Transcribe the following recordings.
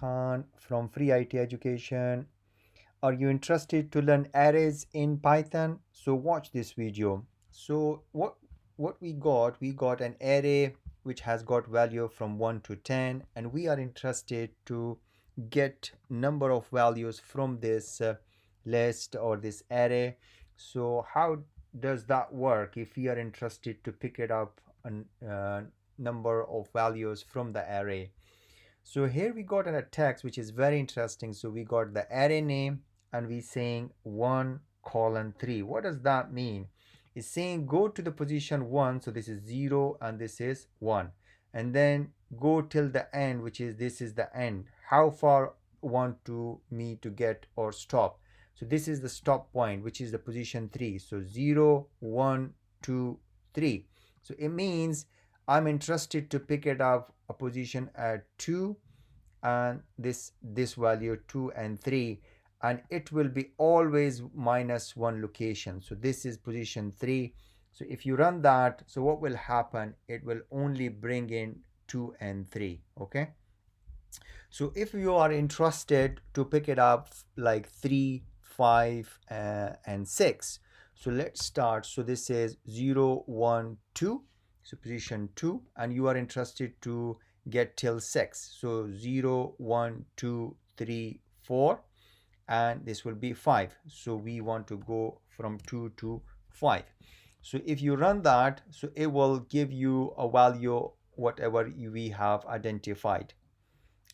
Khan from Free IT Education. Are you interested to learn arrays in Python? So watch this video. So what we got an array which has got value from 1 to 10, and we are interested to get number of values from this list or this array. So how does that work if we are interested to pick it up a number of values from the array? So here we got a text which is very interesting. So we got the array name and we saying 1 colon 3. What does that mean? It's saying go to the position 1, so this is 0 and this is 1, and then go till the end, which is this is the end. How far want to me to get or stop? So this is the stop point, which is the position 3. So 0 1 2 3. So it means I'm interested to pick it up a position at 2 and this value 2 and 3, and it will be always minus 1 location. So this is position 3. So if you run that, so what will happen? It will only bring in 2 and 3. Okay. So if you are interested to pick it up like 3, 5, and 6, so let's start. So this is 0, 1, 2. So position 2, and you are interested to get till 6. So 0, 1, 2, 3, 4, and this will be 5. So we want to go from 2 to 5. So if you run that, so it will give you a value whatever we have identified.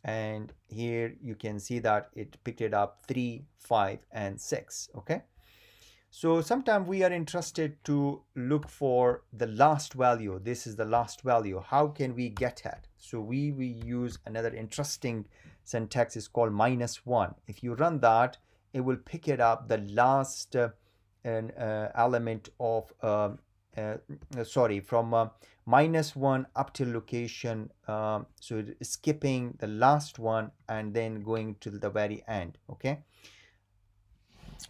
And here you can see that it picked it up 3, 5, and 6. Okay. So sometimes we are interested to look for the last value. This is the last value. How can we get it? So we use another interesting syntax. Is called -1. If you run that, it will pick it up the last element of from -1 up to location. So skipping the last one and then going to the very end. Okay.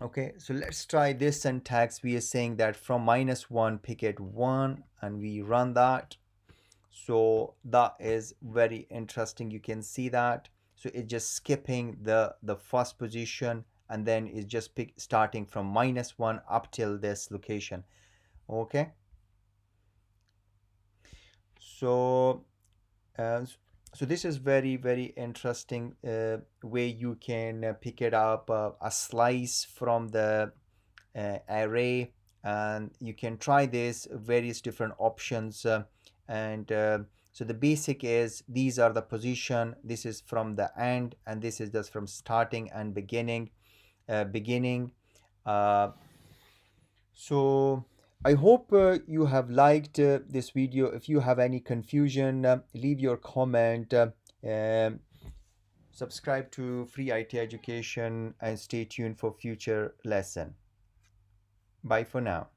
Okay, so let's try this syntax. We are saying that from -1 pick it 1, and we run that. So that is very interesting. You can see that. So it's just skipping the first position, and then it's just starting from -1 up till this location. Okay. So so this is very interesting way you can pick it up a slice from the array, and you can try this various different options, and so the basic is these are the position, this is from the end, and this is just from starting and beginning. So I hope you have liked this video. If you have any confusion, leave your comment. Um, Subscribe to Free IT Education and stay tuned for future lesson. Bye for now.